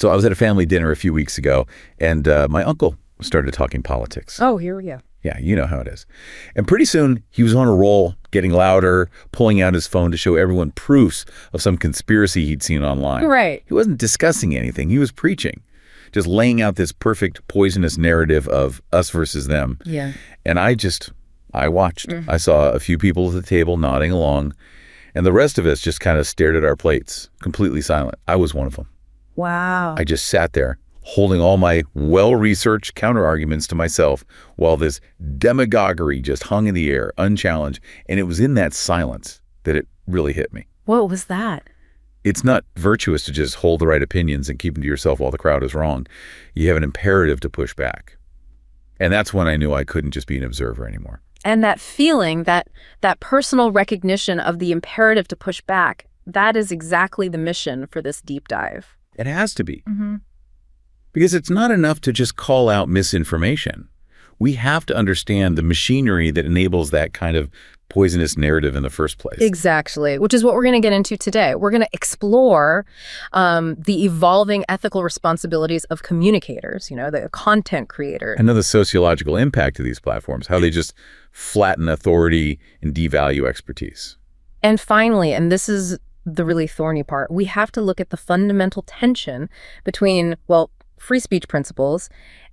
So I was at a family dinner a few weeks ago, and my uncle started talking politics. Oh, here we go. Yeah, you know how it is. And pretty soon, he was on a roll, getting louder, pulling out his phone to show everyone proofs of some conspiracy he'd seen online. Right. He wasn't discussing anything. He was preaching, just laying out this perfect poisonous narrative of us versus them. Yeah. And I watched. I saw a few people at the table nodding along, and the rest of us just kind of stared at our plates, completely silent. I was one of them. Wow. I just sat there, holding all my well-researched counter-arguments to myself while this demagoguery just hung in the air, unchallenged. And it was in that silence that it really hit me. What was that? It's not virtuous to just hold the right opinions and keep them to yourself while the crowd is wrong. You have an imperative to push back. And that's when I knew I couldn't just be an observer anymore. And that feeling, that personal recognition of the imperative to push back, that is exactly the mission for this deep dive. It has to be. Because it's not enough to just call out misinformation. We have to understand the machinery that enables that kind of poisonous narrative in the first place. Exactly, which is what we're going to get into today. We're going to explore the evolving ethical responsibilities of communicators, the content creator. And the sociological impact of these platforms, how they just flatten authority and devalue expertise. And finally, and this is the really thorny part, we have to look at the fundamental tension between, free speech principles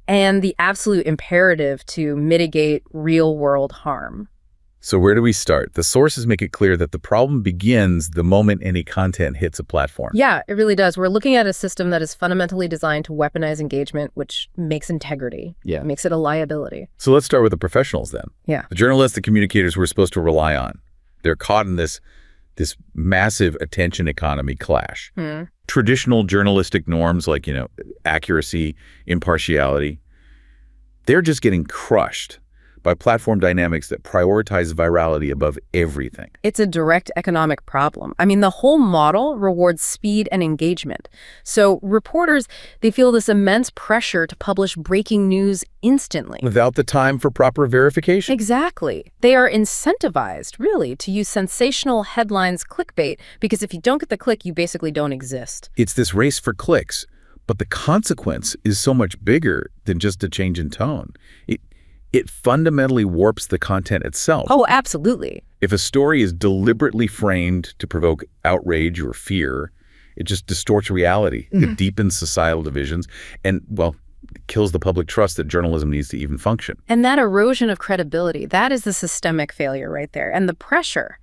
and the absolute imperative to mitigate real-world harm. So where do we start? The sources make it clear that the problem begins the moment any content hits a platform. Yeah, it really does. We're looking at a system that is fundamentally designed to weaponize engagement, which makes integrity. Yeah. Makes it a liability. So let's start with the professionals then. Yeah. The journalists, the communicators we're supposed to rely on. They're caught in this massive attention economy clash. Traditional journalistic norms like, accuracy, impartiality, they're just getting crushed by platform dynamics that prioritize virality above everything. It's a direct economic problem. I mean, the whole model rewards speed and engagement. So reporters, they feel this immense pressure to publish breaking news instantly. Without the time for proper verification. Exactly. They are incentivized, really, to use sensational headlines, clickbait, because if you don't get the click, you basically don't exist. It's this race for clicks, but the consequence is so much bigger than just a change in tone. It fundamentally warps the content itself. Oh, absolutely. If a story is deliberately framed to provoke outrage or fear, it just distorts reality. It deepens societal divisions and, kills the public trust that journalism needs to even function. And that erosion of credibility, that is the systemic failure right there. And the pressure,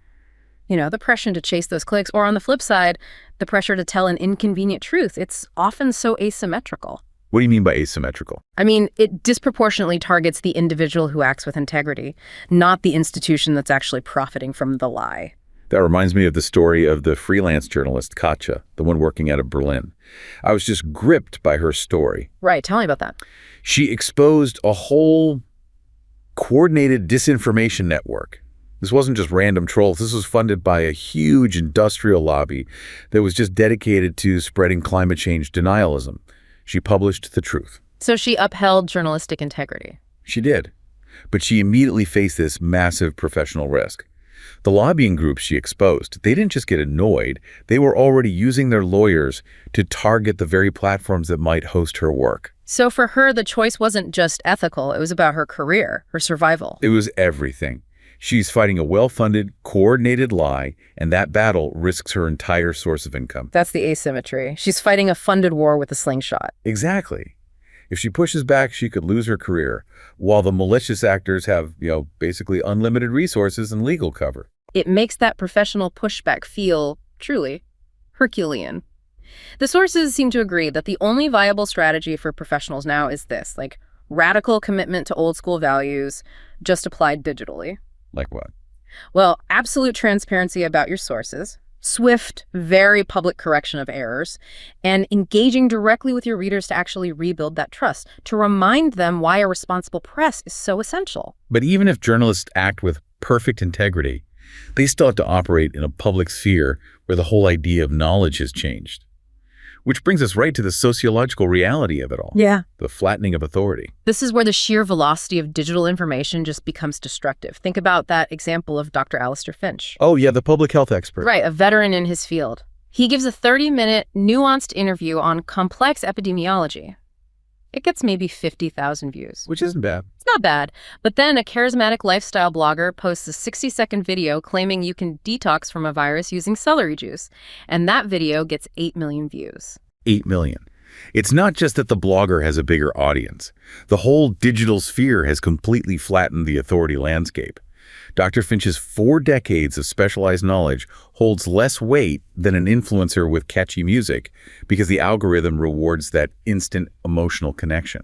the pressure to chase those clicks, or on the flip side, the pressure to tell an inconvenient truth. It's often so asymmetrical. What do you mean by asymmetrical? I mean, it disproportionately targets the individual who acts with integrity, not the institution that's actually profiting from the lie. That reminds me of the story of the freelance journalist Katja, the one working out of Berlin. I was just gripped by her story. Right, tell me about that. She exposed a whole coordinated disinformation network. This wasn't just random trolls. This was funded by a huge industrial lobby that was just dedicated to spreading climate change denialism. She published the truth. So she upheld journalistic integrity. She did. But she immediately faced this massive professional risk. The lobbying groups she exposed, they didn't just get annoyed. They were already using their lawyers to target the very platforms that might host her work. So for her, the choice wasn't just ethical. It was about her career, her survival. It was everything. She's fighting a well-funded, coordinated lie, and that battle risks her entire source of income. That's the asymmetry. She's fighting a funded war with a slingshot. Exactly. If she pushes back, she could lose her career, while the malicious actors have, basically unlimited resources and legal cover. It makes that professional pushback feel, truly, Herculean. The sources seem to agree that the only viable strategy for professionals now is this, radical commitment to old-school values, just applied digitally. Like what? Well, absolute transparency about your sources, swift, very public correction of errors, and engaging directly with your readers to actually rebuild that trust, to remind them why a responsible press is so essential. But even if journalists act with perfect integrity, they still have to operate in a public sphere where the whole idea of knowledge has changed. Which brings us right to the sociological reality of it all. Yeah. The flattening of authority. This is where the sheer velocity of digital information just becomes destructive. Think about that example of Dr. Alistair Finch. Oh, yeah, the public health expert. Right, a veteran in his field. He gives a 30-minute, nuanced interview on complex epidemiology. It gets maybe 50,000 views. Which isn't bad. It's not bad. But then a charismatic lifestyle blogger posts a 60-second video claiming you can detox from a virus using celery juice. And that video gets 8 million views. 8 million. It's not just that the blogger has a bigger audience. The whole digital sphere has completely flattened the authority landscape. Dr. Finch's 4 decades of specialized knowledge holds less weight than an influencer with catchy music because the algorithm rewards that instant emotional connection,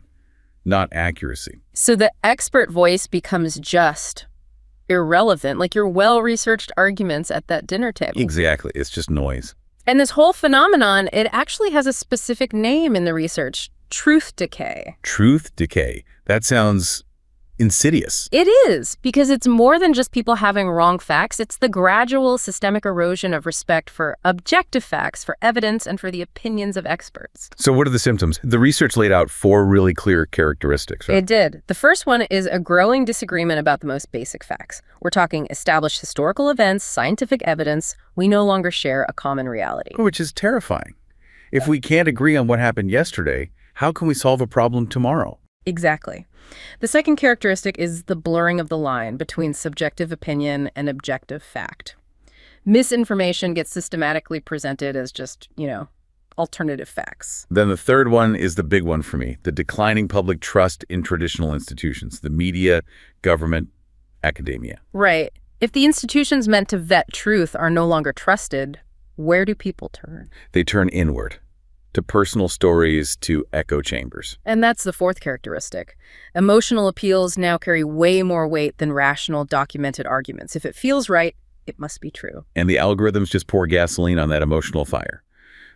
not accuracy. So the expert voice becomes just irrelevant, like your well-researched arguments at that dinner table. Exactly. It's just noise. And this whole phenomenon, it actually has a specific name in the research: truth decay. Truth decay. That sounds insidious. It is, because it's more than just people having wrong facts. It's the gradual systemic erosion of respect for objective facts, for evidence, and for the opinions of experts. So what are the symptoms? The research laid out 4 really clear characteristics, right? It did. The first one is a growing disagreement about the most basic facts. We're talking established historical events, scientific evidence. We no longer share a common reality. Which is terrifying. If we can't agree on what happened yesterday, how can we solve a problem tomorrow? Exactly. The second characteristic is the blurring of the line between subjective opinion and objective fact. Misinformation gets systematically presented as just, alternative facts. Then the third one is the big one for me, the declining public trust in traditional institutions, the media, government, academia. Right. If the institutions meant to vet truth are no longer trusted, where do people turn? They turn inward, to personal stories, to echo chambers. And that's the fourth characteristic. Emotional appeals now carry way more weight than rational, documented arguments. If it feels right, it must be true. And the algorithms just pour gasoline on that emotional fire.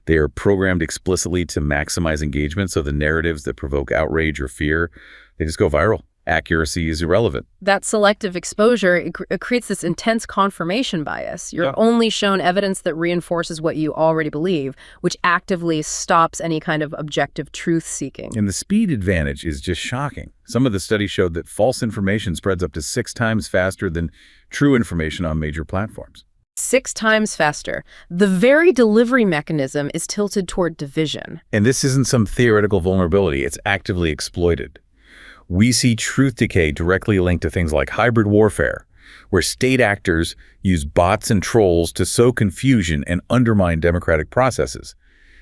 They are programmed explicitly to maximize engagement, so the narratives that provoke outrage or fear, they just go viral. Accuracy is irrelevant. That selective exposure, it creates this intense confirmation bias. You're only shown evidence that reinforces what you already believe, which actively stops any kind of objective truth-seeking. And the speed advantage is just shocking. Some of the studies showed that false information spreads up to 6 times faster than true information on major platforms. 6 times faster. The very delivery mechanism is tilted toward division. And this isn't some theoretical vulnerability. It's actively exploited. We see truth decay directly linked to things like hybrid warfare, where state actors use bots and trolls to sow confusion and undermine democratic processes.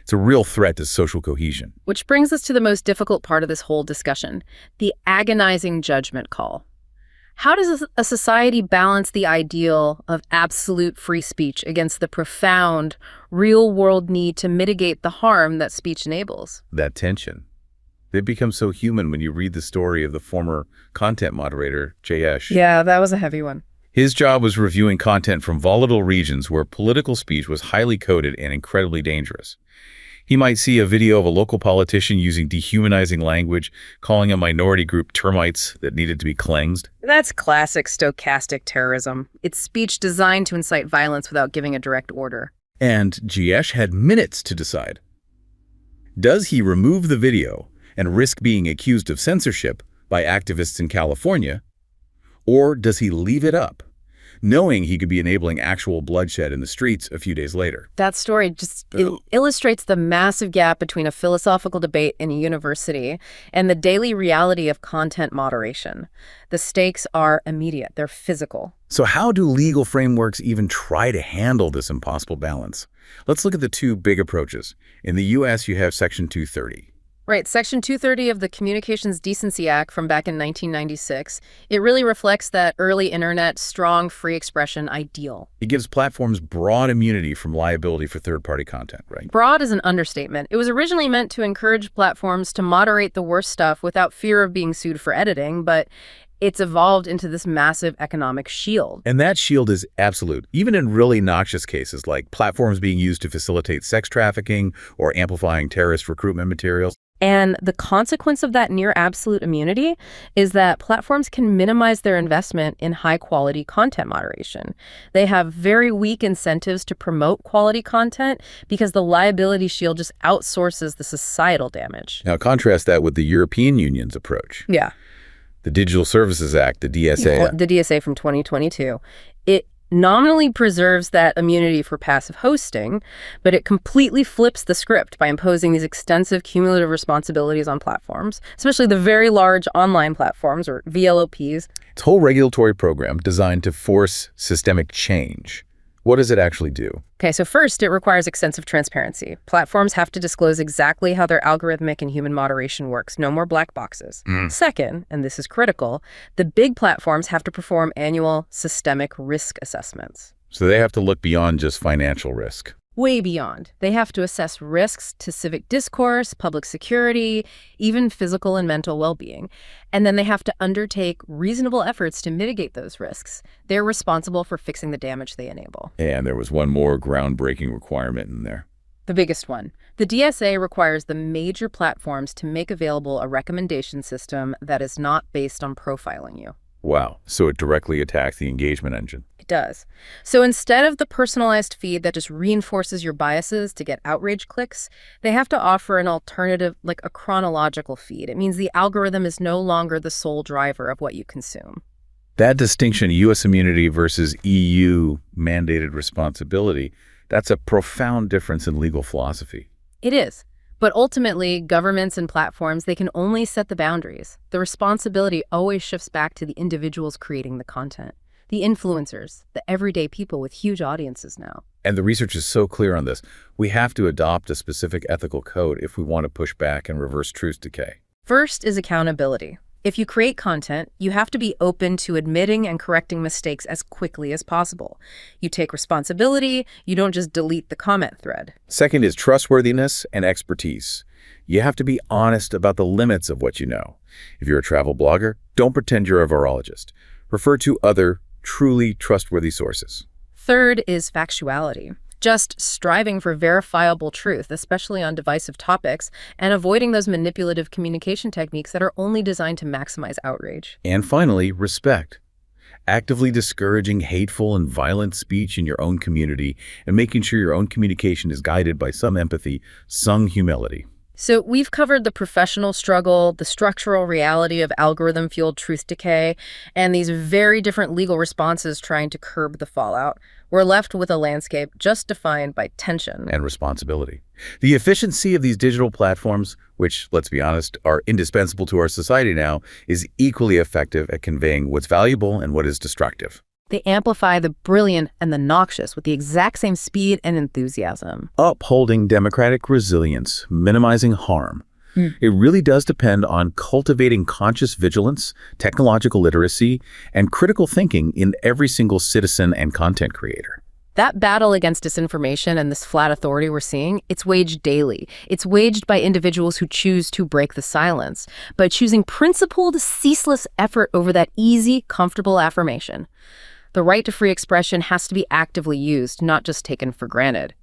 It's a real threat to social cohesion. Which brings us to the most difficult part of this whole discussion, the agonizing judgment call. How does a society balance the ideal of absolute free speech against the profound, real-world need to mitigate the harm that speech enables? That tension. They become so human when you read the story of the former content moderator, Jayesh. Yeah, that was a heavy one. His job was reviewing content from volatile regions where political speech was highly coded and incredibly dangerous. He might see a video of a local politician using dehumanizing language, calling a minority group termites that needed to be cleansed. That's classic stochastic terrorism. It's speech designed to incite violence without giving a direct order. And Jayesh had minutes to decide. Does he remove the video and risk being accused of censorship by activists in California, or does he leave it up, knowing he could be enabling actual bloodshed in the streets a few days later? That story just illustrates the massive gap between a philosophical debate in a university and the daily reality of content moderation. The stakes are immediate. They're physical. So how do legal frameworks even try to handle this impossible balance? Let's look at the 2 big approaches. In the U.S., you have Section 230. Right. Section 230 of the Communications Decency Act from back in 1996, it really reflects that early internet strong free expression ideal. It gives platforms broad immunity from liability for third-party content, right? Broad is an understatement. It was originally meant to encourage platforms to moderate the worst stuff without fear of being sued for editing, but it's evolved into this massive economic shield. And that shield is absolute, even in really noxious cases like platforms being used to facilitate sex trafficking or amplifying terrorist recruitment materials. And the consequence of that near absolute immunity is that platforms can minimize their investment in high-quality content moderation. They have very weak incentives to promote quality content because the liability shield just outsources the societal damage. Now, contrast that with the European Union's approach. Yeah. The Digital Services Act, the DSA. The DSA from 2022. It nominally preserves that immunity for passive hosting, but it completely flips the script by imposing these extensive cumulative responsibilities on platforms, especially the very large online platforms, or VLOPs. Its whole regulatory program designed to force systemic change. What does it actually do? Okay, so first, it requires extensive transparency. Platforms have to disclose exactly how their algorithmic and human moderation works. No more black boxes. Second, and this is critical, the big platforms have to perform annual systemic risk assessments. So they have to look beyond just financial risk. Way beyond. They have to assess risks to civic discourse, public security, even physical and mental well-being. And then they have to undertake reasonable efforts to mitigate those risks. They're responsible for fixing the damage they enable. And there was one more groundbreaking requirement in there. The biggest one. The DSA requires the major platforms to make available a recommendation system that is not based on profiling you. Wow. So it directly attacks the engagement engine. It does. So instead of the personalized feed that just reinforces your biases to get outrage clicks, they have to offer an alternative, like a chronological feed. It means the algorithm is no longer the sole driver of what you consume. That distinction, U.S. immunity versus EU mandated responsibility, that's a profound difference in legal philosophy. It is. But ultimately, governments and platforms, they can only set the boundaries. The responsibility always shifts back to the individuals creating the content, the influencers, the everyday people with huge audiences now. And the research is so clear on this. We have to adopt a specific ethical code if we want to push back and reverse truth decay. First is accountability. If you create content, you have to be open to admitting and correcting mistakes as quickly as possible. You take responsibility, you don't just delete the comment thread. Second is trustworthiness and expertise. You have to be honest about the limits of what you know. If you're a travel blogger, don't pretend you're a virologist. Refer to other, truly trustworthy sources. Third is factuality. Just striving for verifiable truth, especially on divisive topics, and avoiding those manipulative communication techniques that are only designed to maximize outrage. And finally, respect. Actively discouraging hateful and violent speech in your own community and making sure your own communication is guided by some empathy, some humility. So we've covered the professional struggle, the structural reality of algorithm-fueled truth decay, and these very different legal responses trying to curb the fallout. We're left with a landscape just defined by tension and responsibility. The efficiency of these digital platforms, which, let's be honest, are indispensable to our society now, is equally effective at conveying what's valuable and what is destructive. They amplify the brilliant and the noxious with the exact same speed and enthusiasm. Upholding democratic resilience, minimizing harm. It really does depend on cultivating conscious vigilance, technological literacy, and critical thinking in every single citizen and content creator. That battle against disinformation and this flat authority we're seeing, it's waged daily. It's waged by individuals who choose to break the silence, by choosing principled, ceaseless effort over that easy, comfortable affirmation. The right to free expression has to be actively used, not just taken for granted.